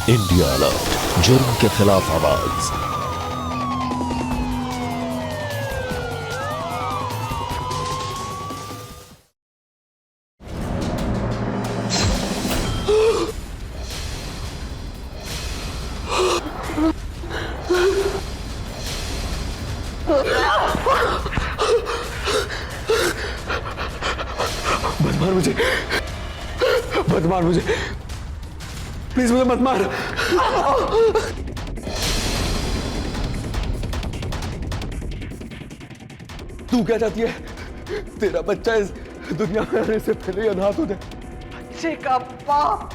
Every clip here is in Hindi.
इंडिया अलर्ट, जुर्म के खिलाफ आवाज। मत मार मुझे, मत मार मुझे, प्लीज मुझे मत मार। तू क्या चाहती है? तेरा बच्चा इस दुनिया में आने से पहले ही अनाथ हो जाए। बच्चे का बाप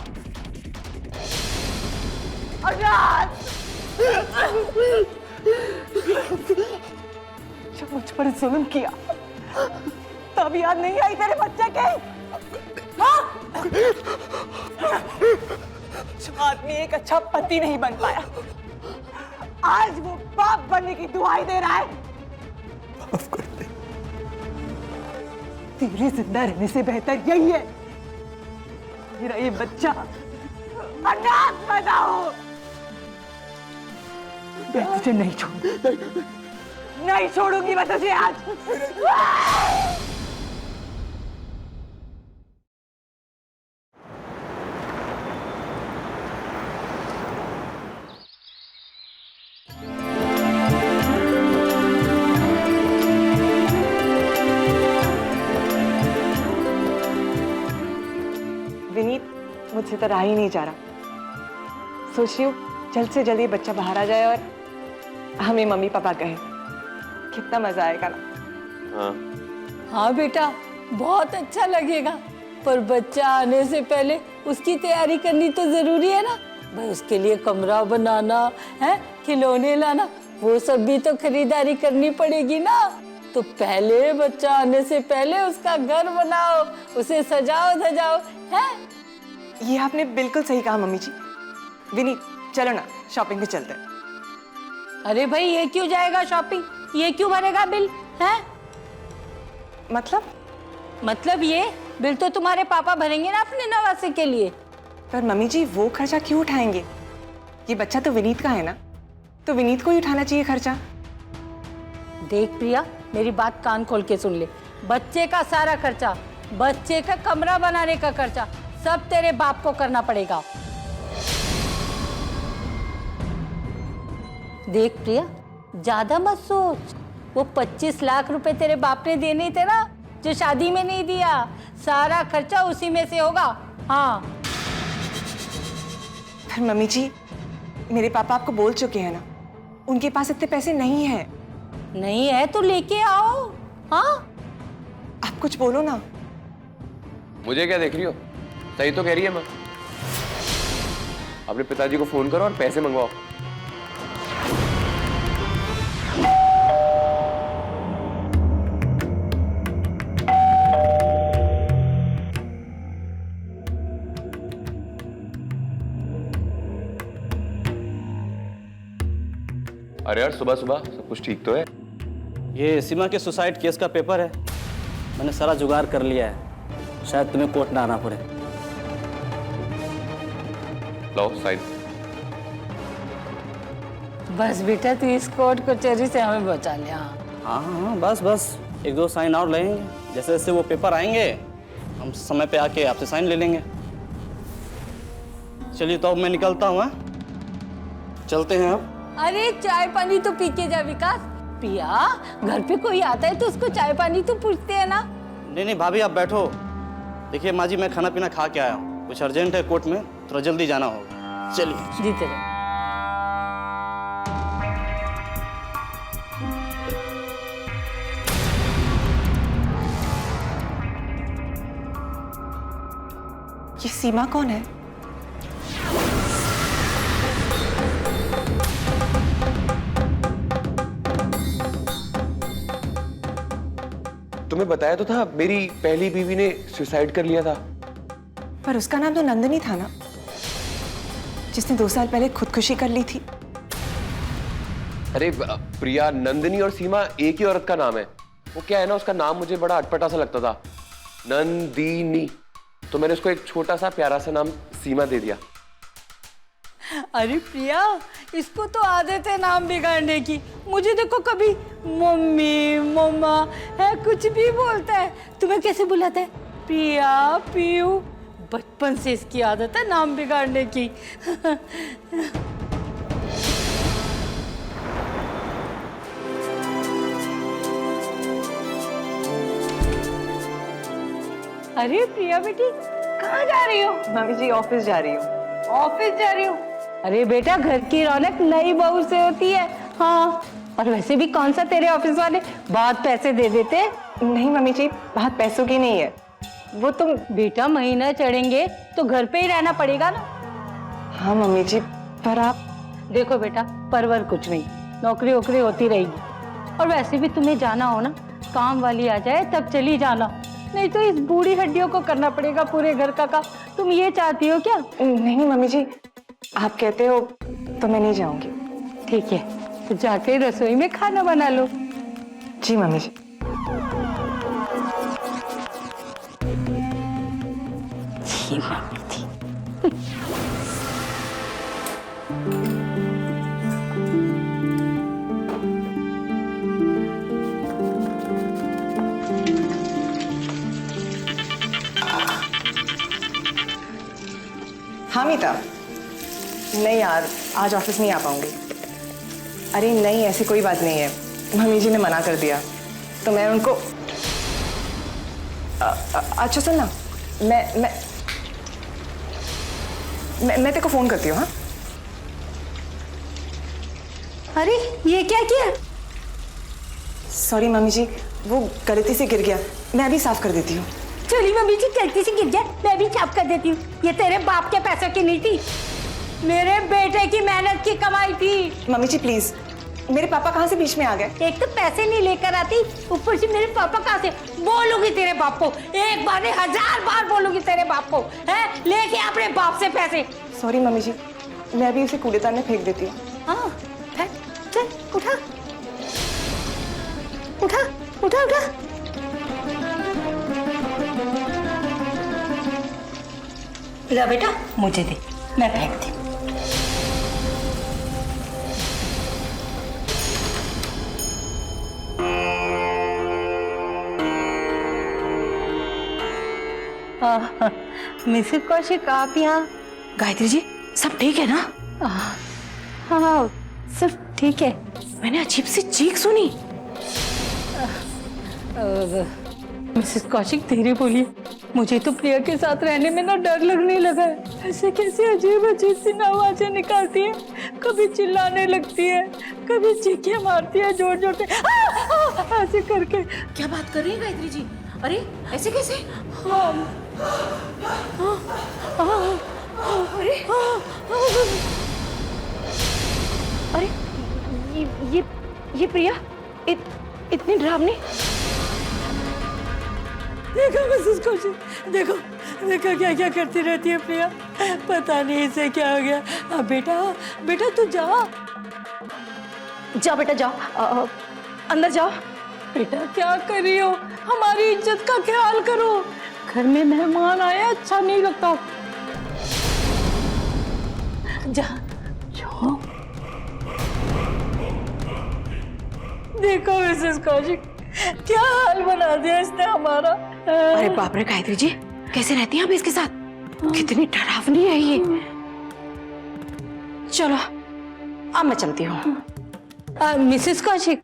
अनाथ। जब मुझ पर जुल्म किया तब याद नहीं आई तेरे बच्चे के? हाँ? जो आदमी एक अच्छा पति नहीं बन पाया, आज वो बाप बनने की दुआई दे रहा है। माफ कर दे। तेरे जिंदा रहने से बेहतर यही है मेरा ये बच्चा अनाथ पैदा हो। मैं तुझे नहीं छोड़ूंगी, नहीं छोड़ूंगी मैं तुझे आज। विनीत मुझसे तो रहा ही नहीं जा रहा। सोच रही हूँ जल्द से जल्द ये बच्चा बाहर आ जाए और हमें मम्मी पापा कहे। कितना मजा आएगा ना। हाँ बेटा, बहुत अच्छा लगेगा, पर बच्चा आने से पहले उसकी तैयारी करनी तो जरूरी है ना। भाई उसके लिए कमरा बनाना है, खिलौने लाना, वो सब भी तो खरीदारी करनी पड़ेगी ना। तो पहले बच्चा आने से पहले उसका घर बनाओ, उसे सजाओ धजाओ है। ये आपने बिल्कुल सही कहा मम्मी जी। विनीत चलो ना, शॉपिंग पे चलते हैं। अरे भाई ये क्यों जाएगा शॉपिंग, ये क्यों भरेगा बिल है? मतलब ये बिल तो तुम्हारे पापा भरेंगे ना अपने नवासे के लिए। पर मम्मी जी वो खर्चा क्यों उठाएंगे? ये बच्चा तो विनीत का है ना, तो विनीत को ही उठाना चाहिए खर्चा। देख प्रिया, मेरी बात कान खोल के सुन ले। बच्चे का सारा खर्चा, बच्चे का कमरा बनाने का खर्चा सब तेरे बाप को करना पड़ेगा। देख प्रिया, ज्यादा मत सोच। वो 25 लाख रुपए तेरे बाप ने देने थे ना, जो शादी में नहीं दिया, सारा खर्चा उसी में से होगा। हाँ पर मम्मी जी मेरे पापा आपको बोल चुके हैं ना, उनके पास इतने पैसे नहीं है। नहीं है तो लेके आओ। हाँ आप कुछ बोलो ना। मुझे क्या देख रही हो? सही तो कह रही है माँ। अपने पिताजी को फोन करो और पैसे मंगवाओ। अरे यार, सुबह सुबह सब कुछ ठीक तो है? ये सीमा के सुसाइड केस का पेपर है, मैंने सारा जुगाड़ कर लिया है, शायद तुम्हें कोर्ट ना आना पड़े। लो साइन। बस बेटा, तू इस कोर्ट कचहरी से हमें बचा ले। हाँ हाँ बस बस, एक दो साइन और लेंगे, जैसे जैसे वो पेपर आएंगे हम समय पे आके आपसे साइन ले लेंगे। चलिए तो अब मैं निकलता हूँ। चलते हैं अब। अरे चाय पानी तो पी के जा विकास। पिया, घर पे कोई आता है तो उसको चाय पानी तो पूछते हैं ना। नहीं नहीं भाभी, आप बैठो। देखिए माँ जी, मैं खाना पीना खा के आया हूँ, कुछ अर्जेंट है कोर्ट में, थोड़ा जल्दी जाना होगा। चलिए। जीते रहो। ये सीमा कौन है? तुम्हें बताया तो था, मेरी पहली बीवी ने सुसाइड कर लिया था। पर उसका नाम तो नंदिनी था ना, जिसने 2 साल पहले खुदकुशी कर ली थी। अरे प्रिया, नंदिनी और सीमा एक ही औरत का नाम है। वो क्या है ना, उसका नाम मुझे बड़ा अटपटा सा लगता था, नंदिनी, तो मैंने उसको एक छोटा सा प्यारा सा नाम सीमा दे दिया। अरे प्रिया, इसको तो आदत है नाम बिगाड़ने की। मुझे देखो कभी मम्मी मम्मा है कुछ भी बोलता है। तुम्हें कैसे बुलाता है? प्रिया, पीयू। बचपन से इसकी आदत है नाम बिगाड़ने की। अरे प्रिया बेटी, कहाँ जा रही हो? मम्मी जी ऑफिस जा रही हूँ। ऑफिस जा रही हो? अरे बेटा, घर की रौनक नई बहू से होती है। हाँ, और वैसे भी कौन सा तेरे ऑफिस वाले बहुत पैसे दे देते? नहीं मम्मी जी, बात पैसों की नहीं है। वो तुम बेटा, महीना चढ़ेंगे तो घर पे ही रहना पड़ेगा ना। हाँ मम्मी जी, पर आप देखो बेटा, परवर कुछ नहीं, नौकरी वोकरी होती रहेगी। और वैसे भी तुम्हें जाना हो ना, काम वाली आ जाए तब चली जाना, नहीं तो इस बूढ़ी हड्डियों को करना पड़ेगा पूरे घर का काम। तुम ये चाहती हो क्या? नहीं मम्मी जी, आप कहते हो तो मैं नहीं जाऊंगी। ठीक है, तो जाके रसोई में खाना बना लो। जी मम्मी जी। हाँ मीता, नहीं यार, आज ऑफिस नहीं आ पाऊंगी। अरे नहीं, ऐसी कोई बात नहीं है, मम्मी जी ने मना कर दिया तो मैं उनको अच्छा सुन ना, मैं तेरे को फोन करती हूँ। हाँ, अरे ये क्या किया? सॉरी मम्मी जी, वो गलती से गिर गया, मैं अभी साफ कर देती हूँ। चली मम्मी जी, गलती से गिर गया, मैं भी साफ कर देती हूँ। ये तेरे बाप के पैसों की नहीं थी, मेरे बेटे की मेहनत की कमाई थी। मम्मी जी प्लीज, मेरे पापा कहाँ से बीच में आ गए? एक तो पैसे नहीं लेकर आती, ऊपर से मेरे पापा कहाँ से? बोलूंगी तेरे बाप को, एक बार नहीं 1000 बार बोलूंगी तेरे बाप को, है लेके अपने बाप से पैसे। सॉरी मम्मी जी, मैं अभी उसे कूड़ेदान में फेंक देती हूँ। हाँ, चल उठा उठा उठा उठा। ला बेटा, मुझे दे, मैं फेंकती हूँ। मिसेस कौशिक, आप यहाँ? गायत्री जी, सब ठीक है ना? हाँ, सब ठीक है। मैंने अजीब सी चीख सुनी। मिसेस कौशिक, धीरे बोलिए, मुझे तो प्रिया के साथ रहने में ना डर लगने लगा है। ऐसे कैसे अजीब अजीब सी आवाजें निकालती है, कभी चिल्लाने लगती है, कभी चीखें मारती है जोर जोर से, ऐसे करके। क्या बात कर रही है गायत्री जी? अरे ऐसे कैसे? अरे ये प्रिया इतनी डरावनी। देखो मिसेस कौशिक, देखो देखो क्या क्या करती रहती है प्रिया, पता नहीं इसे क्या हो गया। अब बेटा तू जाओ जाओ बेटा, जाओ, अंदर जाओ। बेटा क्या कर रही हो? हमारी इज्जत का ख्याल करो, घर में मेहमान आए अच्छा नहीं लगता। जाओ। देखो मिसेस कौशिक, क्या हाल बना दिया इसने हमारा। अरे बाप रे गायत्री जी, कैसे रहती हैं आप इसके साथ? कितनी डरावनी है ये। चलो अब मैं चलती हूँ। मिसेस कौशिक,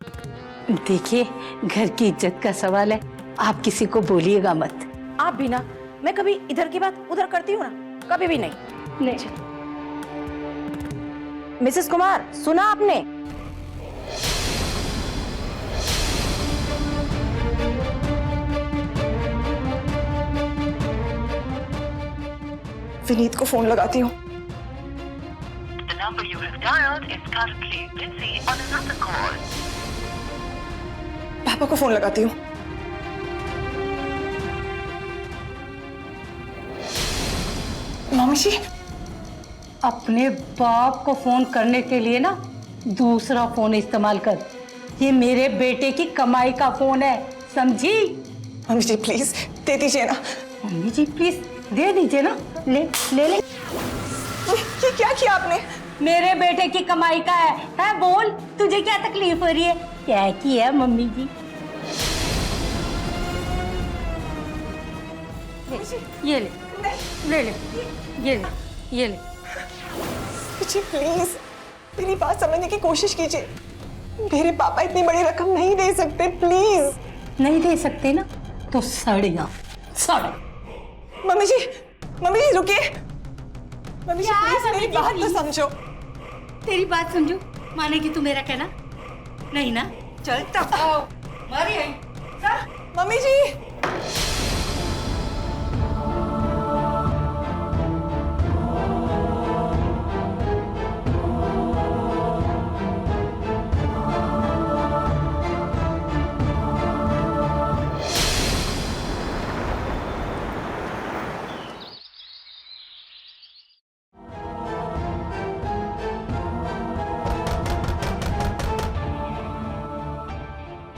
देखिए घर की इज्जत का सवाल है, आप किसी को बोलिएगा मत। आप भी ना, मैं कभी इधर की बात उधर करती हूँ ना, कभी भी नहीं। नहीं। मिसेस कुमार, सुना आपने? विनीत को फोन लगाती हूँ। The number you have dialed is currently busy on another call. पापा को फोन लगाती हूँ। मम्मी जी, अपने बाप को फोन करने के लिए ना दूसरा फोन इस्तेमाल कर, ये मेरे बेटे की कमाई का फोन है, समझी? मम्मी जी प्लीज दे दीजिए ना। मम्मी जी प्लीज दे दीजिए ना। ले ले ले। ये क्या किया आपने? मेरे बेटे की कमाई का है बोल, तुझे क्या तकलीफ हो रही है? क्या की है मम्मी जी? ये ले, ले ले, ये ले, ये ले। जी प्लीज मेरी बात समझने की कोशिश कीजिए। मेरे पापा इतनी बड़ी रकम नहीं दे सकते, प्लीज। नहीं दे सकते ना तो सड़ जा, सड़। मम्मी जी रुकिए। मम्मी जी प्लीज मेरी बात तो समझो। तेरी बात समझू, मानेगी तू मेरा कहना? नहीं ना? चल तब आओ, मारी आई। मम्मी जी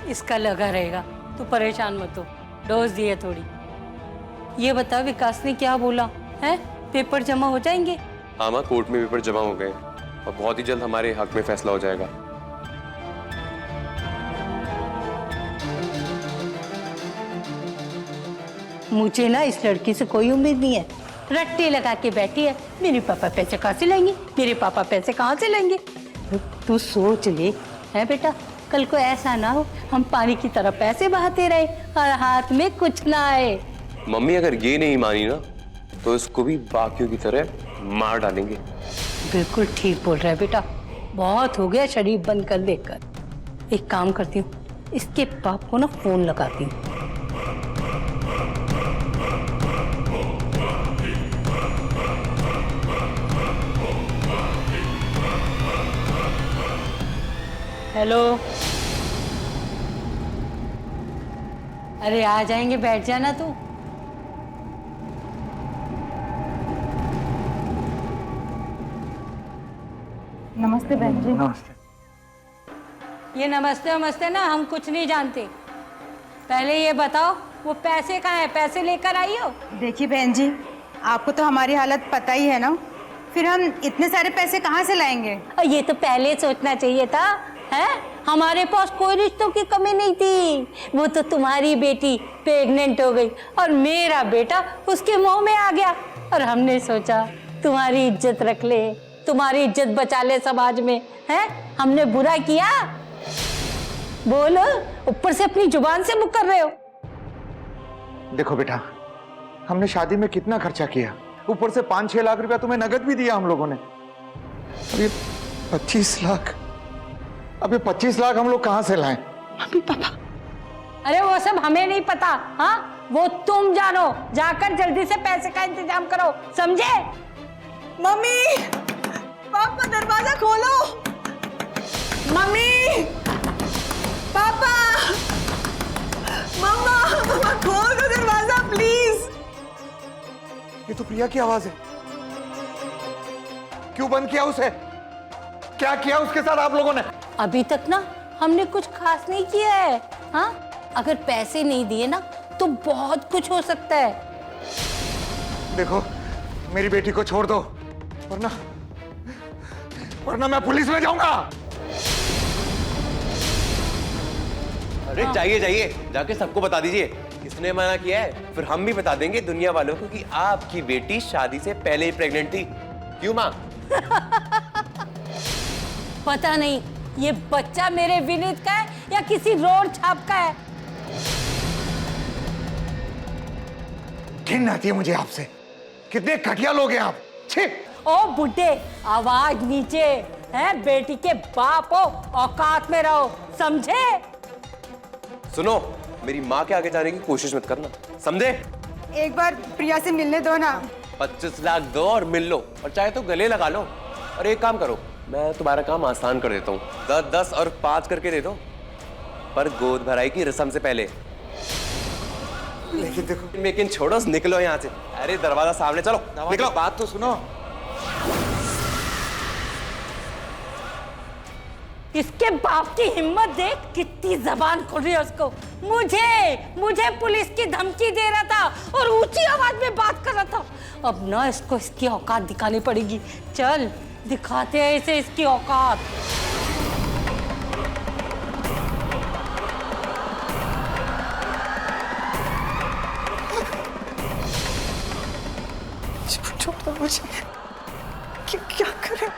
इसका लगा रहेगा, तू परेशान मत हो। डोज दी है थोड़ी। ये बता विकास ने क्या बोला है? पेपर जमा हो जाएंगे? हाँ माँ, कोर्ट में पेपर जमा हो गए और बहुत ही जल्द हमारे हक में फैसला हो जाएगा। मुझे ना इस लड़की से कोई उम्मीद नहीं है। रट्टे लगा के बैठी है, मेरे पापा पैसे कहाँ से लाएंगे, मेरे पापा पैसे कहाँ से लाएंगे। तू सोच ले है बेटा, कल को ऐसा ना हो हम पानी की तरह पैसे बहाते रहे और हाथ में कुछ ना आए। मम्मी अगर ये नहीं मानी ना तो इसको भी बाकियों की तरह मार डालेंगे। बिल्कुल ठीक बोल रहा है बेटा, बहुत हो गया शरीफ बंद कर देकर। एक काम करती हूँ, इसके बाप को ना फोन लगाती हूँ। हेलो, अरे आ जाएंगे, बैठ जाना तू। नमस्ते बहन जी। नमस्ते। ये नमस्ते नमस्ते ना हम कुछ नहीं जानते। पहले ये बताओ वो पैसे कहाँ है, पैसे लेकर आई हो? देखिए बहन जी, आपको तो हमारी हालत पता ही है ना, फिर हम इतने सारे पैसे कहाँ से लाएंगे? और ये तो पहले सोचना चाहिए था, है? हमारे पास कोई रिश्तों की कमी नहीं थी। वो तो तुम्हारी बेटी प्रेग्नेंट हो गई और मेरा बेटा उसके मुंह में आ गया और हमने सोचा तुम्हारी इज्जत रख ले, तुम्हारी इज्जत बचा ले समाज में, है? हमने बुरा किया? बोलो, ऊपर से अपनी जुबान से मुकर कर रहे हो। देखो बेटा, हमने शादी में कितना खर्चा किया, ऊपर से 5-6 लाख रुपया तुम्हें नगद भी दिया हम लोगों ने। अभी 25 लाख, अभी 25 लाख हम लोग कहां से लाएं? मम्मी पापा, अरे वो सब हमें नहीं पता, हाँ? वो तुम जानो, जाकर जल्दी से पैसे का इंतजाम करो, समझे? मम्मी पापा दरवाजा खोलो। मम्मी पापा, मम्मा खोल दो दरवाजा प्लीज। ये तो प्रिया की आवाज है। क्यों बंद किया उसे? क्या किया उसके साथ आप लोगों ने? अभी तक ना हमने कुछ खास नहीं किया है, हाँ? अगर पैसे नहीं दिए ना तो बहुत कुछ हो सकता है। देखो, मेरी बेटी को छोड़ दो, वरना मैं पुलिस में जाऊंगा। अरे जाइए जाइए, जाके सबको बता दीजिए किसने मना किया है। फिर हम भी बता देंगे दुनिया वालों को कि आपकी बेटी शादी से पहले ही प्रेग्नेंट थी। क्यों माँ? पता नहीं ये बच्चा मेरे विनीत का है या किसी रोड छाप का है। घिन आती है मुझे आपसे। कितने घटिया लोग हैं आप। छी! ओ बुड्ढे, आवाज नीचे, है? बेटी के बाप हो, औकात में रहो, समझे? सुनो, मेरी माँ के आगे जाने की कोशिश मत करना, समझे? एक बार प्रिया से मिलने दो ना। 25 लाख दो और मिल लो, और चाहे तो गले लगा लो। और एक काम करो, मैं तुम्हारा काम आसान कर देता हूँ, 10-10 और 5 करके दे दो, पर गोद भराई की रस्म से पहले। लेकिन छोड़ो, निकलो यहाँ से। अरे दरवाजा सामने, चलो निकलो। बात तो सुनो। इसके बाप की हिम्मत देख, कितनी जबान खुल रही है उसको। मुझे पुलिस की धमकी दे रहा था और ऊंची आवाज में बात कर रहा था। अब ना इसको इसकी औकात दिखानी पड़ेगी। चल दिखाते हैं इसे इसकी औकात। छोड़ दो मुझे। क्या करें?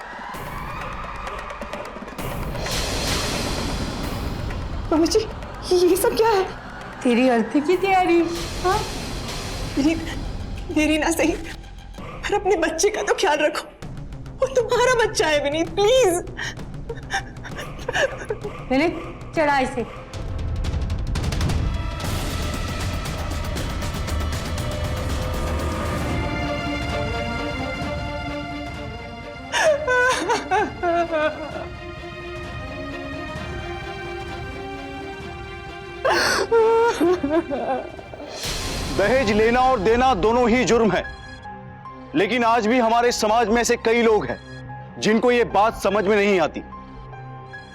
मम्मी जी, ये सब क्या है? तेरी अर्थी की तैयारी। हाँ, मेरी ना सही, पर अपने बच्चे का तो ख्याल रखो। वो तुम्हारा बच्चा है विनीत, प्लीज। मैंने चढ़ा इसे। दहेज लेना और देना दोनों ही जुर्म है, लेकिन आज भी हमारे समाज में ऐसे कई लोग हैं जिनको यह बात समझ में नहीं आती।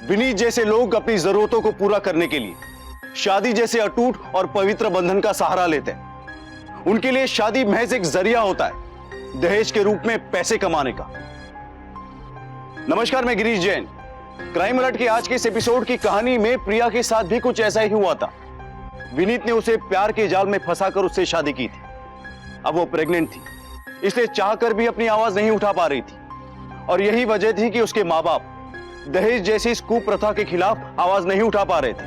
विनीत जैसे लोग अपनी जरूरतों को पूरा करने के लिए शादी जैसे अटूट और पवित्र बंधन का सहारा लेते हैं। उनके लिए शादी महज एक जरिया होता है दहेज के रूप में पैसे कमाने का। नमस्कार, मैं गिरीश जैन। क्राइम अलर्ट के आज के इस एपिसोड की कहानी में प्रिया के साथ भी कुछ ऐसा ही हुआ था। विनीत ने उसे प्यार के जाल में फंसाकर उससे शादी की थी। अब वो प्रेग्नेंट थी, इसलिए चाहकर भी अपनी आवाज नहीं उठा पा रही थी, और यही वजह थी कि उसके मां बाप दहेज जैसी इस कुप्रथा के खिलाफ आवाज नहीं उठा पा रहे थे।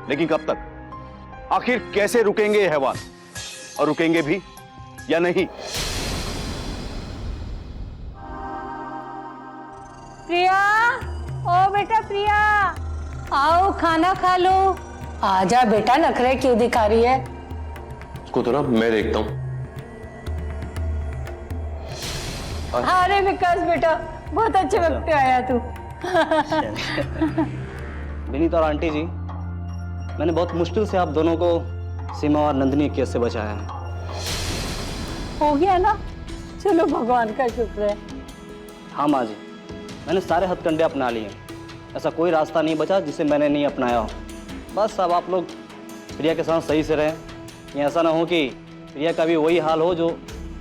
लेकिन कब तक? आखिर कैसे रुकेंगे ये हैवान, और रुकेंगे भी या नहीं? प्रिया, ओ बेटा प्रिया, आओ खाना खा लो। आजा बेटा, नखरे क्यों दिखा रही है? उसको तो ना मैं देखता हूँ। अरे विकास बेटा, बहुत अच्छे वक्त पे आया तू। विनीत और आंटी जी, मैंने बहुत मुश्किल से आप दोनों को सीमा और नंदिनी के केस से बचाया है। हो गया ना? चलो भगवान का शुक्र है। हाँ माँ जी, मैंने सारे हथकंडे अपना लिए। ऐसा कोई रास्ता नहीं बचा जिसे मैंने नहीं अपनाया हो। बस अब आप लोग प्रिया के साथ सही से रहें। ये ऐसा ना हो कि प्रिया का भी वही हाल हो जो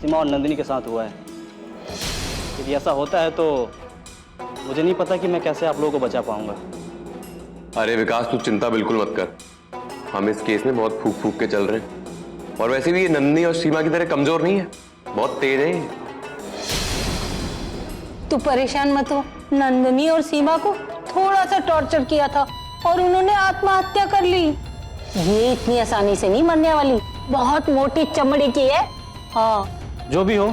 सीमा और नंदिनी के साथ हुआ है। यदि ऐसा होता है तो मुझे नहीं पता कि मैं कैसे आप लोगों को बचा पाऊंगा। अरे विकास, तू चिंता बिल्कुल मत कर। हम इस केस में बहुत फूक फूक के चल रहे हैं, और वैसे भी ये नंदिनी और सीमा की तरह कमजोर नहीं है, बहुत तेज है ये। तू परेशान मत हो। नंदिनी और सीमा को थोड़ा सा टॉर्चर किया था और उन्होंने आत्महत्या कर ली। ये इतनी आसानी से नहीं मरने वाली, बहुत मोटी चमड़ी की है। हाँ, जो भी हो,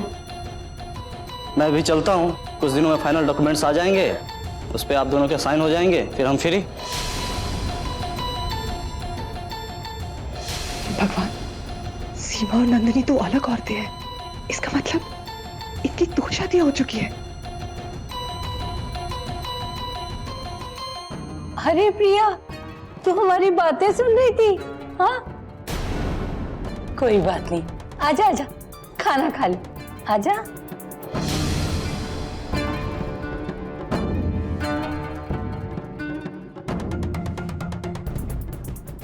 मैं भी चलता हूँ। कुछ दिनों में फाइनल डॉक्यूमेंट्स आ जाएंगे, उस पर आप दोनों के साइन हो जाएंगे, फिर हम फ्री। भगवान, सीमा और नंदिनी तो अलग औरतें हैं। इसका मतलब इनकी दो शादियां हो चुकी है। अरे प्रिया, तू हमारी बातें सुन रही थी? हाँ, कोई बात नहीं। आजा आजा, खाना खा ले। आजा।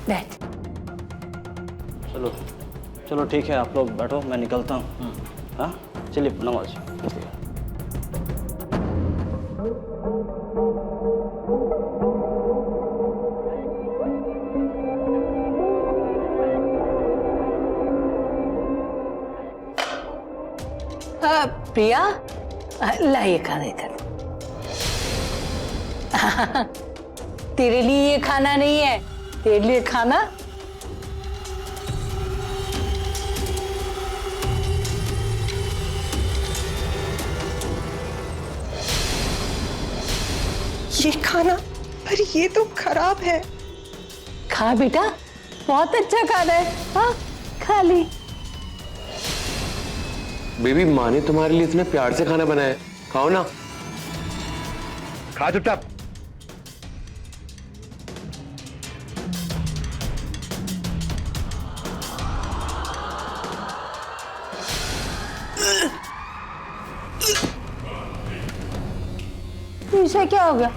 बैठ। चलो चलो ठीक है, आप लोग बैठो, मैं निकलता हूँ। हाँ चलिए, नमाज। प्रिया, लाइए खाने का। तेरे लिए ये खाना नहीं है, तेरे लिए खाना ये खाना, पर ये तो खराब है। खा बेटा, बहुत अच्छा खाना है। हाँ, खा ली। बेबी, माँ ने तुम्हारे लिए इतने प्यार से खाना बनाया है, खाओ ना। खा चुपचाप। इसे क्या हो गया?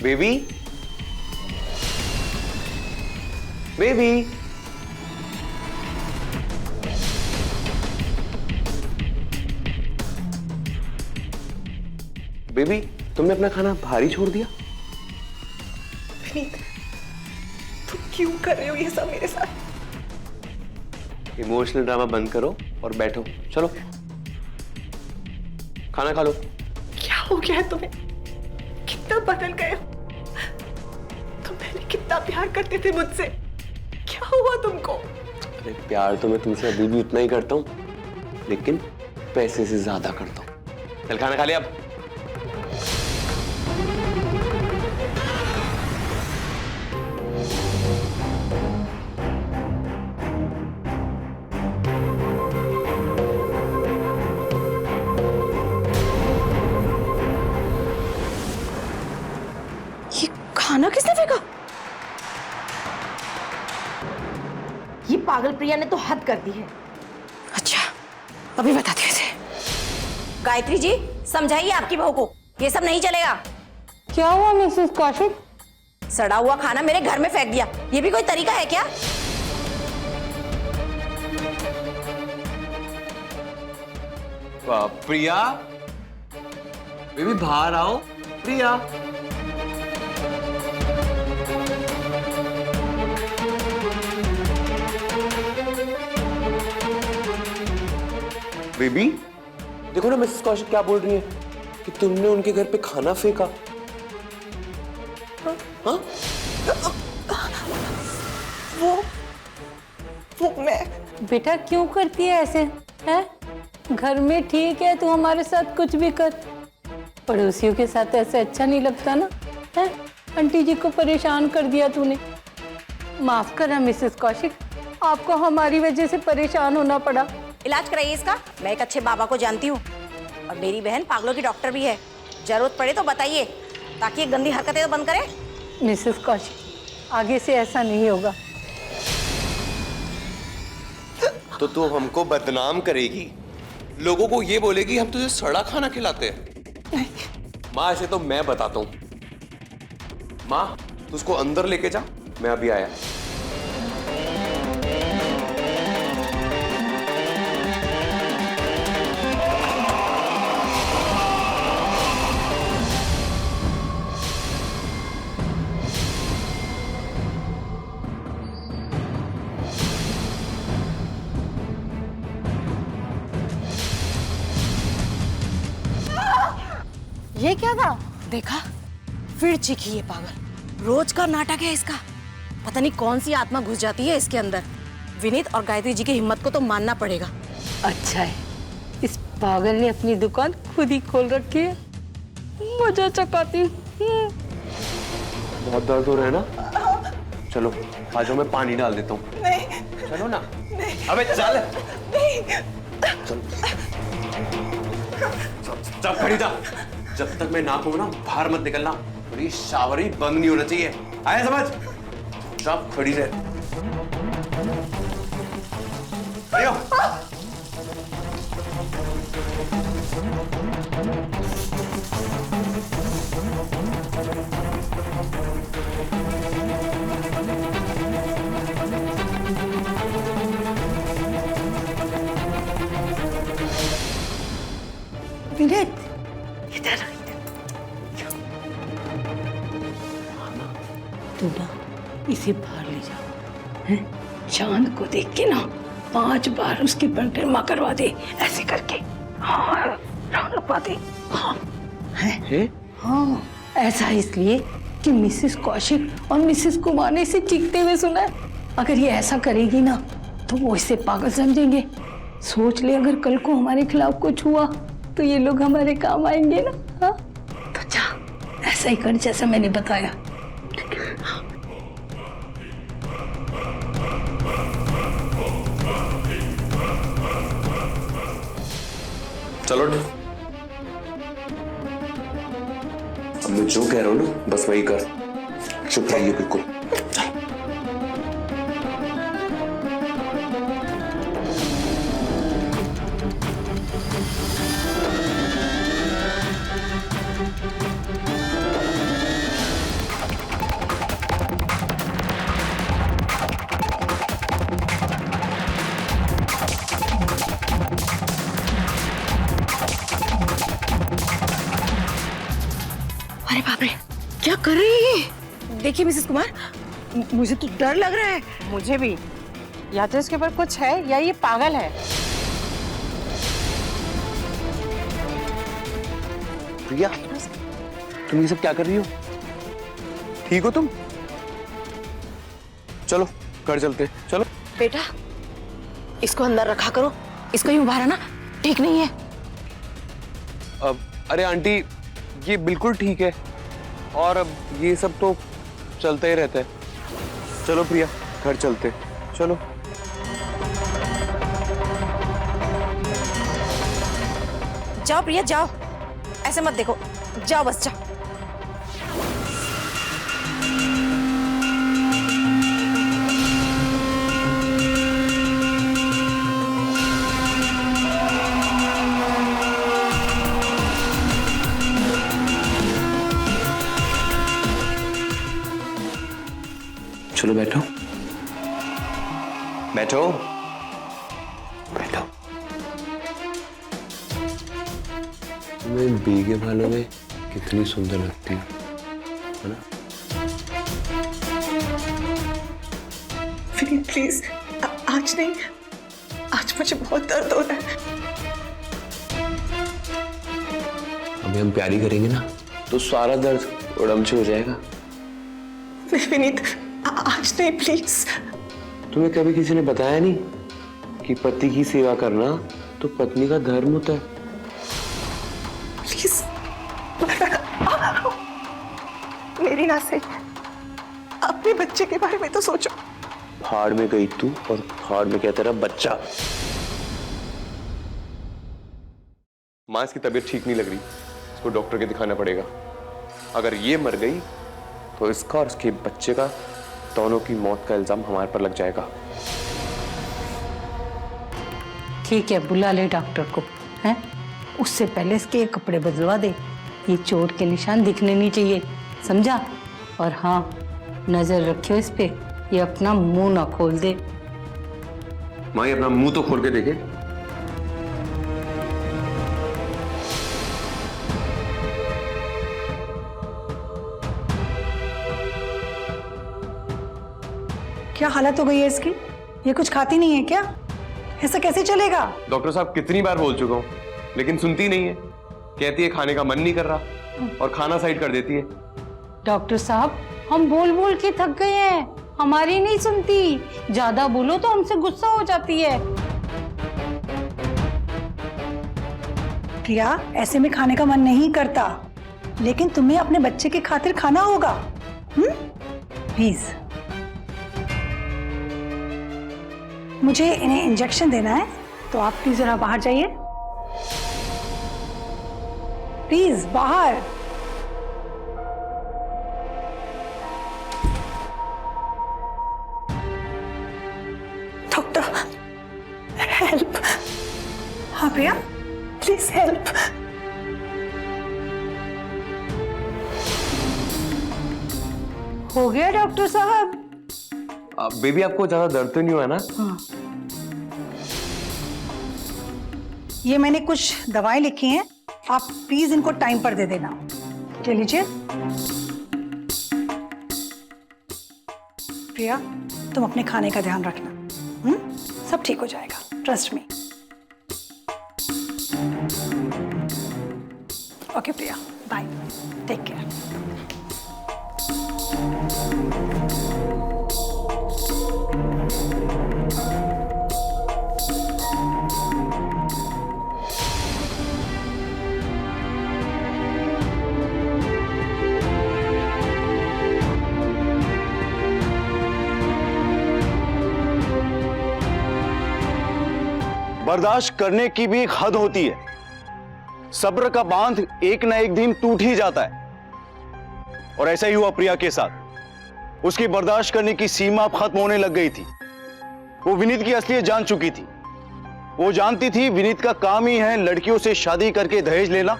Baby, baby. बेबी, तुमने अपना खाना भारी छोड़ दिया। विनीत, तुम क्यों कर रहे हो ये सब मेरे साथ? इमोशनल ड्रामा बंद करो और बैठो। चलो खाना खा लो। क्या हो गया है तुम्हें? कितना बदल गए हो। तुम पहले कितना प्यार करते थे मुझसे, क्या हुआ तुमको? अरे प्यार तो मैं तुमसे अभी भी उतना ही करता हूँ, लेकिन पैसे से ज्यादा करता हूँ। चल खाना खा लिया अब। ये खाना किसने फेंका? ये पागल प्रिया ने तो हद कर दी है। अच्छा, अभी बताते हैं इसे। गायत्री जी, समझाइए आपकी बहू को, ये सब नहीं चलेगा। क्या हुआ मिसेस कौशिक? सड़ा हुआ खाना मेरे घर में फेंक दिया, ये भी कोई तरीका है क्या? प्रिया, बेबी बाहर आओ। प्रिया, बेबी देखो ना मिसेस कौशिक क्या बोल रही है कि तुमने उनके घर पे खाना फेंका। हाँ? वो मैं बेटा क्यों करती है ऐसे? है घर में ठीक है, तू हमारे साथ कुछ भी कर, पड़ोसियों के साथ ऐसे अच्छा नहीं लगता ना। है आंटी जी को परेशान कर दिया तूने। माफ करा मिसेस कौशिक, आपको हमारी वजह से परेशान होना पड़ा। इलाज कराइए इसका। मैं एक अच्छे बाबा को जानती हूँ और मेरी बहन पागलों की डॉक्टर भी है। जरूरत पड़े तो बताइए, ताकि ये गंदी हरकतें तो बंद करे। मिसेस कौशिक, आगे से ऐसा नहीं होगा। तो तू हमको बदनाम करेगी, लोगों को ये बोलेगी हम तुझे सड़ा खाना खिलाते हैं। माँ ऐसे तो मैं बताता हूँ। माँ तू उसको अंदर लेके जा, मैं अभी आया। ये क्या था? देखा, फिर चीखी ये पागल। रोज का नाटक है इसका। पता नहीं कौन सी आत्मा घुस जाती है इसके अंदर। विनीत और गायत्री जी की हिम्मत को तो मानना पड़ेगा। अच्छा है, इस पागल ने अपनी दुकान खुद ही खोल रखी है। मजा चकाती। बहुत दर्द हो रहा है ना? चलो आ जाओ, मैं पानी डाल देता हूँ। नहीं, चलो ना। नहीं, अबे चल। नहीं। चल चल खड़ी जा। जब तक मैं ना कहूं ना बाहर मत निकलना। मेरी शावर ही बंद नहीं होना चाहिए, आया समझ? सब खड़ी रहे। खड़ी हो। विनीत, इधर तू ना इसे बाहर ले जा। हैं? चांद को देख के ना 5 बार उसकी परिक्रमा करवा दे, ऐसे करके। हाँ, राउंड लगवा दे। हाँ है? हाँ, ऐसा इसलिए कि मिसेस कौशिक और मिसेस कुमार ने इसे चीखते हुए सुना है। अगर ये ऐसा करेगी ना तो वो इसे पागल समझेंगे। सोच ले, अगर कल को हमारे खिलाफ कुछ हुआ तो ये लोग हमारे काम आएंगे ना। हाँ तो जा, ऐसा ही कर जैसा मैंने बताया। चलो अब मैं जो कह रहा हूं ना बस वही कर, चुप रहिए बिल्कुल। देखिए मिसेस कुमार, मुझे तो डर लग रहा है। मुझे भी, या तो इसके ऊपर कुछ है या ये पागल है। प्रिया, तुम ये सब क्या कर रही हो? ठीक हो तुम? चलो घर चलते, चलो। बेटा, इसको अंदर रखा करो, इसको यूं बाहर आना ठीक नहीं है। अब अरे आंटी, ये बिल्कुल ठीक है, और अब ये सब तो चलता ही रहता है। चलो प्रिया, घर चलते, चलो। जाओ प्रिया जाओ, ऐसे मत देखो, जाओ बस जाओ। चलो बैठो, बैठो, बैठो। तुम्हें भीगे बालों में कितनी सुंदर लगती है ना? विनीत प्लीज, आज नहीं, आज मुझे बहुत दर्द हो रहा है। अभी हम प्यारी करेंगे ना, तो सारा दर्द उड़मच हो जाएगा। विनीत, आज नहीं प्लीज। तुम्हें कभी किसी ने बताया नहीं कि पति की सेवा करना तो पत्नी का धर्म होता है? प्लीज, मेरी ना सही, अपने बच्चे के बारे में तो सोचो। फाड़ में गई तू और फाड़ में क्या तेरा बच्चा। मां, इसकी तबीयत ठीक नहीं लग रही, इसको डॉक्टर के दिखाना पड़ेगा। अगर ये मर गई तो इसका और इसके बच्चे का, दोनों की मौत का इल्जाम हमारे पर लग जाएगा। ठीक है, बुला ले डॉक्टर को, हैं? उससे पहले इसके ये कपड़े बदलवा दे, ये चोट के निशान दिखने नहीं चाहिए, समझा? और हाँ, नजर रखियो इस पे, ये अपना मुंह ना खोल दे। माँ, ये अपना मुंह तो खोल के देखे। क्या हालत हो गई है इसकी? ये कुछ खाती नहीं है क्या? ऐसा कैसे चलेगा? डॉक्टर साहब, कितनी बार बोल चुका हूँ, लेकिन सुनती नहीं है। कहती है खाने का मन नहीं कर रहा और खाना साइड कर देती है। डॉक्टर साहब, हम बोल बोल के थक गए हैं, हमारी नहीं सुनती। ज्यादा बोलो तो हमसे गुस्सा हो जाती है। प्रिया, ऐसे में खाने का मन नहीं करता, लेकिन तुम्हें अपने बच्चे की खातिर खाना होगा। प्लीज, मुझे इन्हें इंजेक्शन देना है, तो आप प्लीज जरा बाहर जाइए। प्लीज बाहर। Doctor, help. हाँ प्रिया, प्लीज हेल्प। हो गया डॉक्टर साहब? बेबी, आपको ज्यादा दर्द तो नहीं हुआ ना? हाँ। ये मैंने कुछ दवाएं लिखी हैं, आप प्लीज इनको टाइम पर दे देना। ले लीजिए। प्रिया, तुम अपने खाने का ध्यान रखना, सब ठीक हो जाएगा, ट्रस्ट मी। ओके प्रिया, बाय, टेक केयर। बर्दाश्त करने की भी एक हद होती है। सब्र का बांध एक ना एक दिन टूट ही जाता है, और ऐसा ही हुआ प्रिया के साथ। उसकी बर्दाश्त करने की सीमा अब खत्म होने लग गई थी। वो विनीत की असलियत जान चुकी थी। वो जानती थी विनीत का काम ही है लड़कियों से शादी करके दहेज लेना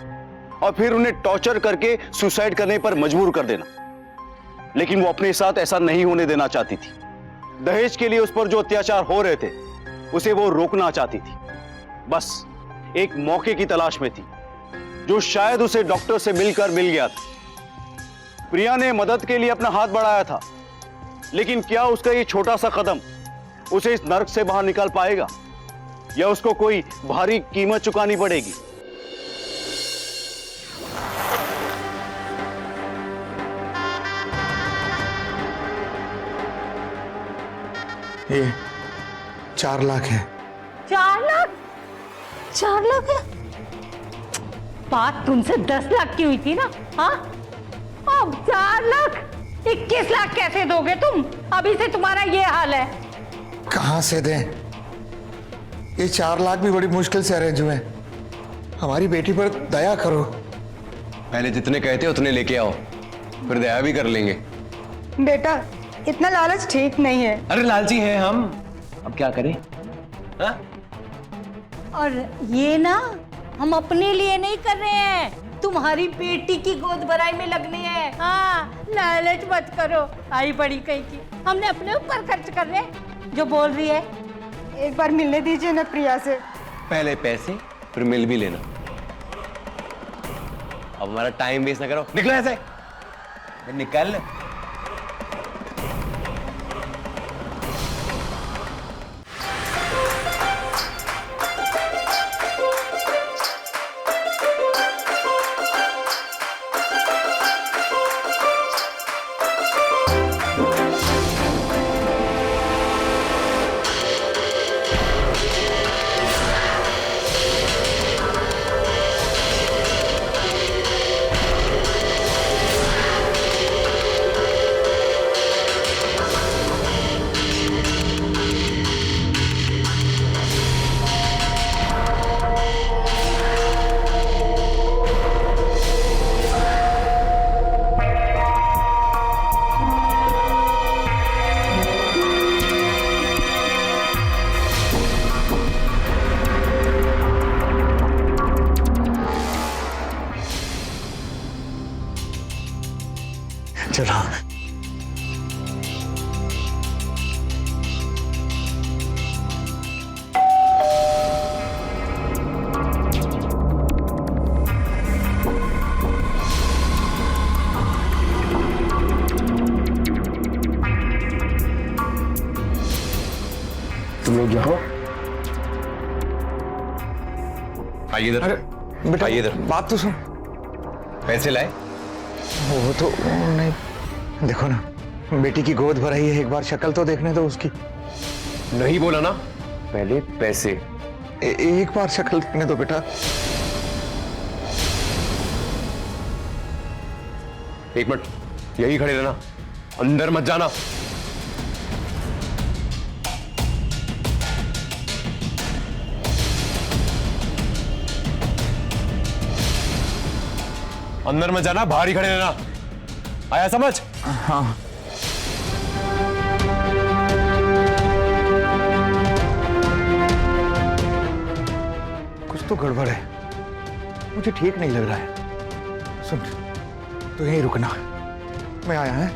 और फिर उन्हें टॉर्चर करके सुसाइड करने पर मजबूर कर देना। लेकिन वो अपने साथ ऐसा नहीं होने देना चाहती थी। दहेज के लिए उस पर जो अत्याचार हो रहे थे, उसे वो रोकना चाहती थी। बस एक मौके की तलाश में थी, जो शायद उसे डॉक्टर से मिलकर मिल गया था। प्रिया ने मदद के लिए अपना हाथ बढ़ाया था, लेकिन क्या उसका ये छोटा सा कदम उसे इस नर्क से बाहर निकाल पाएगा, या उसको कोई भारी कीमत चुकानी पड़ेगी? ये 4 लाख है। 4 लाख? 4 लाख है? बात तुमसे 10 लाख की हुई थी ना? हाँ, अब 4 लाख? 21 लाख कैसे दोगे तुम? अभी से तुम्हारा ये हाल है। कहां से दें? ये 4 लाख भी बड़ी मुश्किल से अरेंज हुए। हमारी बेटी पर दया करो। पहले जितने कहते उतने लेके आओ, फिर दया भी कर लेंगे। बेटा इतना लालच ठीक नहीं है। अरे लालची हैं हम, अब क्या करें? हाँ? और ये ना हम अपने लिए नहीं कर रहे हैं, तुम्हारी बेटी की गोद भराई में लगनी है। हाँ, लालच मत करो, आई बड़ी कहीं की। हमने अपने ऊपर खर्च कर रहे हैं, जो बोल रही है। एक बार मिलने दीजिए ना प्रिया से। पहले पैसे फिर मिल भी लेना। अब हमारा टाइम वेस्ट ना करो, निकलो ऐसे। निकल। चलो। तुम लोग यहाँ आइए इधर। अरे बेटा आइए इधर। बात तो सुन। पैसे लाए? वो तो नहीं, देखो ना, बेटी की गोद भराई है, एक बार शक्ल तो देखने दो उसकी। नहीं बोला ना, पहले पैसे। एक बार शक्ल देखने दो बेटा। एक मिनट यही खड़े रहना, अंदर मत जाना। अंदर मत जाना, बाहर ही खड़े रहना, आया समझ? हाँ। कुछ तो गड़बड़ है, मुझे ठीक नहीं लग रहा है। सुन, तो यहीं रुकना, मैं आया है।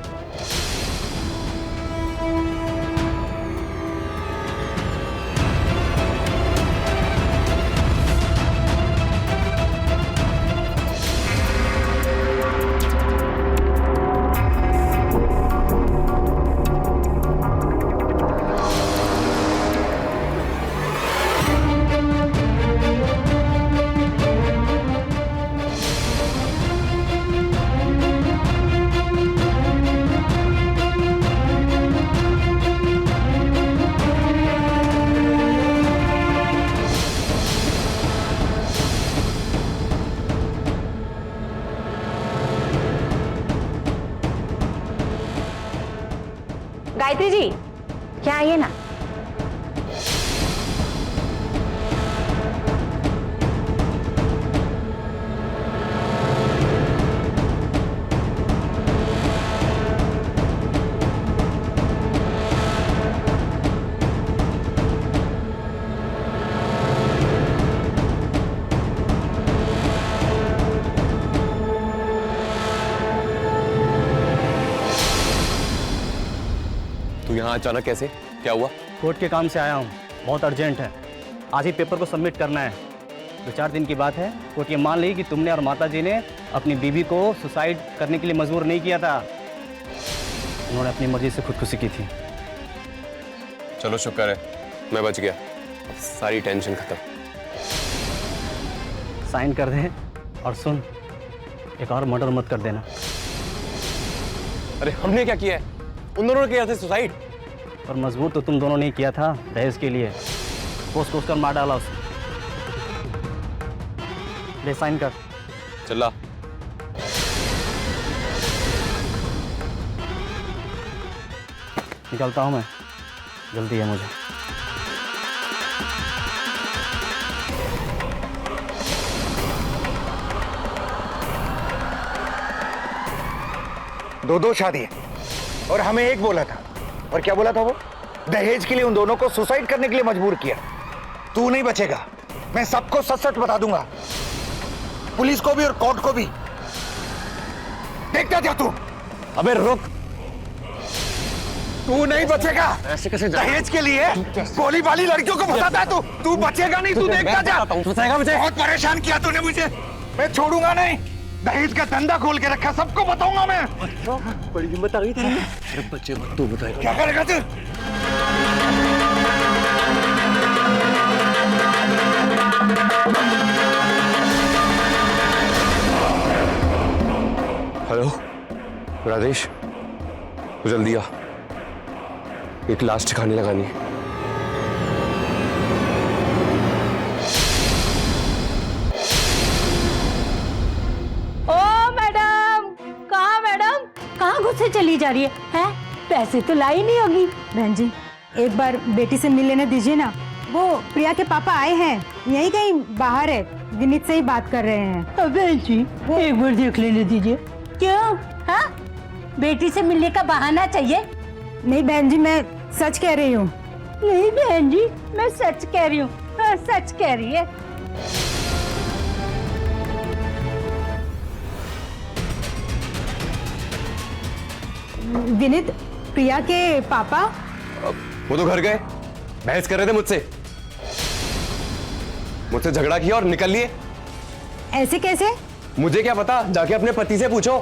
गायत्री जी, क्या आइए ना। तू यहाँ अचानक कैसे? क्या हुआ? कोर्ट के काम से आया हूँ, बहुत अर्जेंट है। आज ही पेपर को सबमिट करना है। 2-4 दिन की बात है, कोर्ट ये मान ली कि तुमने और माता जी ने अपनी बीवी को सुसाइड करने के लिए मजबूर नहीं किया था, उन्होंने अपनी मर्जी से खुदकुशी की थी। चलो शुक्र है मैं बच गया, सारी टेंशन खत्म। साइन कर दे और सुन, एक और मर्डर मत कर देना। अरे हमने क्या किया है? उन दोनों ने किया था सुसाइड। और मजबूर तो तुम दोनों ने किया था दहेज के लिए, कोस कोस कर मार डाला उसे। ले साइन कर। चला। निकलता हूं मैं, जल्दी है मुझे। दो शादी है और हमें एक बोला था। और क्या बोला था वो? दहेज के लिए उन दोनों को सुसाइड करने के लिए मजबूर किया। तू नहीं बचेगा, मैं सबको सच सच बता दूंगा, पुलिस को भी और कोर्ट को भी। देखता क्या तू? अबे रुक, तू नहीं बचेगा। ऐसे कैसे दहेज के लिए गोली वाली लड़कियों को फंसाता है तू। तू बचेगा नहीं, तू देखता जा। बहुत परेशान किया तूने मुझे, मैं छोड़ूंगा नहीं। दहेज का धंधा खोल के रखा, सबको बताऊंगा मैं। बड़ी हिम्मत आ गई तेरी में। अरे बच्चे मत तू बताएगा क्या करेगा तू? हेलो राजेश, तू जल्दी आ, एक लाश ठिकाने लगानी है। ओ मैडम, कहाँ गुस्से चली जा रही है? पैसे तो लाई नहीं होगी। बहन जी, एक बार बेटी से मिल लेने दीजिए ना। वो प्रिया के पापा आए हैं, यही कहीं बाहर है, विनीत से ही बात कर रहे हैं। बहन जी एक बार देख लेने दीजिए। क्यों? हाँ, बेटी से मिलने का बहाना चाहिए? नहीं बहन जी, मैं सच कह रही हूँ। नहीं बहन जी, मैं सच कह रही हूँ। हाँ, सच कह रही है। विनीत, प्रिया के पापा? वो तो घर गए, बहस कर रहे थे मुझसे झगड़ा किया और निकल लिए। ऐसे कैसे? मुझे क्या पता, जाके अपने पति से पूछो।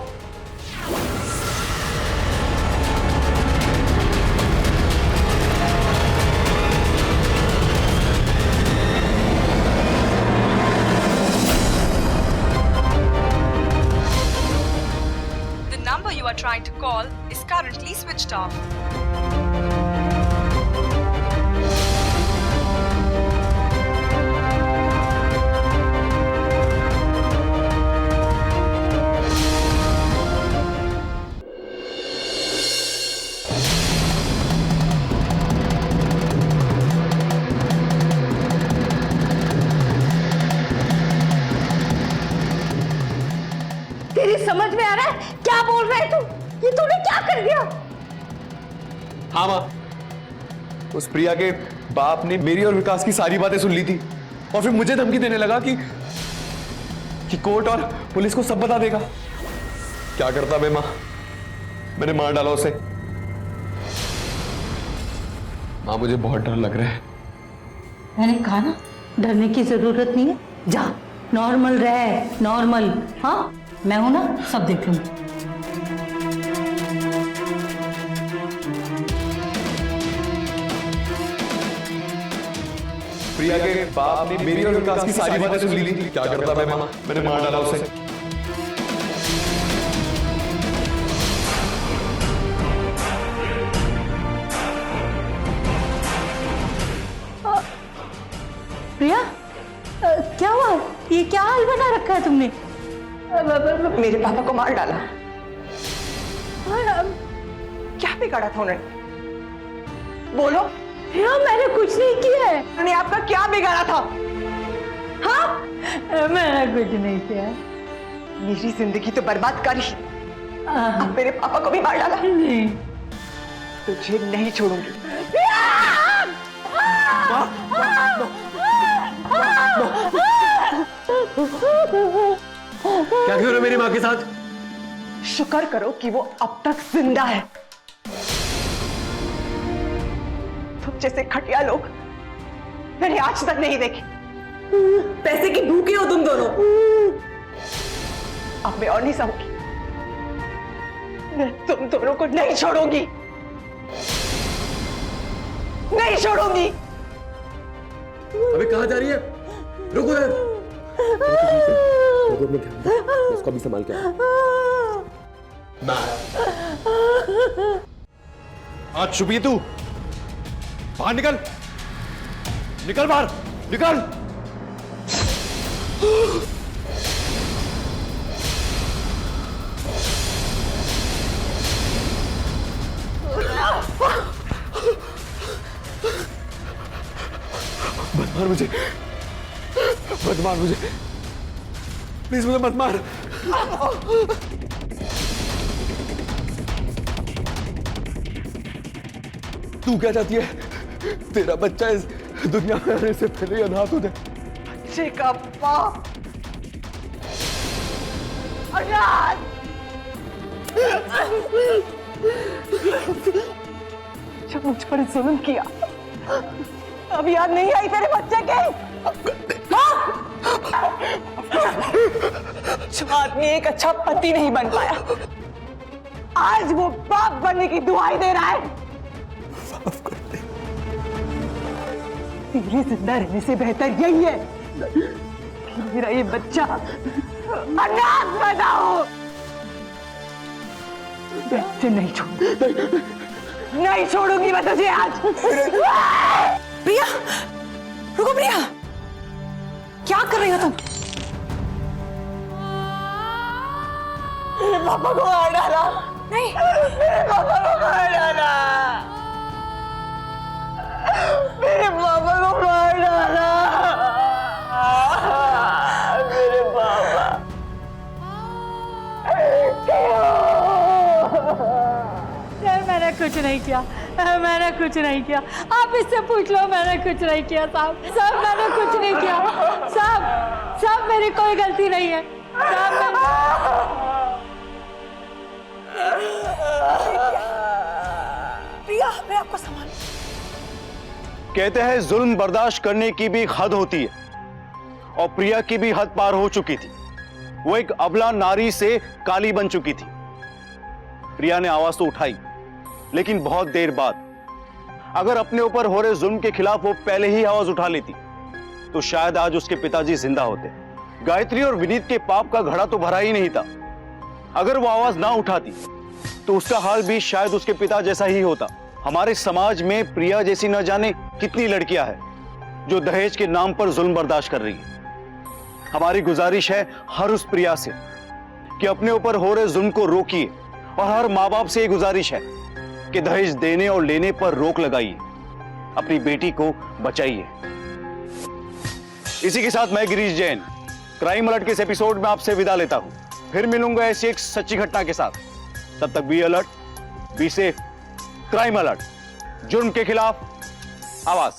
The number you are trying to call is currently switched off. तेरी समझ में आ रहा है क्या बोल रहा है तू? ये तूने क्या कर दिया? हाँ माँ, उस प्रिया के बाप ने मेरी और विकास की सारी बातें सुन ली थी और फिर मुझे धमकी देने लगा कि कोर्ट और पुलिस को सब बता देगा। क्या करता मैं माँ, मैंने मार डाला उसे। माँ मुझे बहुत डर लग रहा है। मैंने कहा ना, डरने की जरूरत नहीं है। जा, नॉर्मल रह, नॉर्मल। हाँ, मैं हूं ना, सब देख लूंगी। प्रिया के बाप ने मेरी और विकास की सारी बातें सुन ली थी। क्या करता मैं माँ, मैंने मार डाला उसे। प्रिया, क्या हुआ? ये क्या हाल बना रखा है तुमने? मेरे पापा को मार डाला। क्या बिगाड़ा था उन्होंने? बोलो। प्रिया, मैंने कुछ नहीं किया है। उन्होंने आपका क्या बिगाड़ा था? हाँ, मैंने कुछ नहीं किया। मेरी जिंदगी तो बर्बाद कर ही, अब मेरे पापा को भी मार डाला। नहीं, तुझे नहीं छोड़ूंगी। क्या क्यों मेरी माँ के साथ? शुक्र करो कि वो अब तक जिंदा है। तुम जैसे खटिया लोग मैंने आज तक नहीं देखे। पैसे की भूखे हो तुम दोनों। अब मैं और नहीं सहूंगी। मैं तुम दोनों को नहीं छोड़ूंगी, नहीं छोड़ूंगी। अबे कहाँ जा रही है? रुको यार। इसको भी संभाल के आज छुपी है तू, बाहर निकल, निकल बाहर, निकल। मत मार मुझे, मत मार मुझे, प्लीज मुझे मत मार। तू क्या चाहती है? तेरा बच्चा इस दुनिया में आने से पहले ही अनाथ हो जाए। बच्चे का बाप अनाथ। जब मुझ पर जुल्म किया, अब याद नहीं आई तेरे बच्चे के? जो आदमी एक अच्छा पति नहीं बन पाया, आज वो बाप बनने की दुहाई दे रहा है। तेरे जिंदा रहने से बेहतर यही है कि मेरा ये बच्चा अनाथ पैदा हो। मैं नहीं छोड़ूंगी, नहीं छोड़ूंगी मैं तुझे आज। प्रिया, रुको प्रिया, क्या कर रही हो तुम? मेरे पापा को मार डाला। नहीं, मेरे पापा को मार डाला। मेरे पापा को मार डाला। मेरे पापा सर मैंने कुछ नहीं किया, मैंने कुछ नहीं किया। आप इससे पूछ लो, मैंने कुछ नहीं किया साहब। साहब मैंने कुछ नहीं किया साहब। साहब मेरी कोई गलती नहीं है साहब। प्रिया, मैं आपको संभाल। कहते हैं जुल्म बर्दाश्त करने की भी हद होती है, और प्रिया की भी हद पार हो चुकी थी। वो एक अबला नारी से काली बन चुकी थी। प्रिया ने आवाज तो उठाई, लेकिन बहुत देर बाद। अगर अपने ऊपर हो रहे जुल्म के खिलाफ वो पहले ही आवाज उठा लेती, तो शायद आज उसके पिताजी जिंदा होते। गायत्री और विनीत के पाप का घड़ा तो भरा ही नहीं था। अगर वो आवाज ना उठाती, तो उसका हाल भी शायद उसके पिता जैसा ही होता। हमारे समाज में प्रिया जैसी न जाने कितनी लड़कियां हैं जो दहेज के नाम पर जुल्म बर्दाश्त कर रही है। हमारी गुजारिश है हर उस प्रिया से कि अपने ऊपर हो रहे जुल्म को रोकिए, और हर माँ बाप से ये गुजारिश है कि दहेज देने और लेने पर रोक लगाइए, अपनी बेटी को बचाइए। इसी के साथ मैं गिरीश जैन क्राइम अलर्ट के इस एपिसोड में आपसे विदा लेता हूं। फिर मिलूंगा ऐसी एक सच्ची घटना के साथ। तब तक be alert, be safe. Crime alert, जुर्म के खिलाफ आवाज।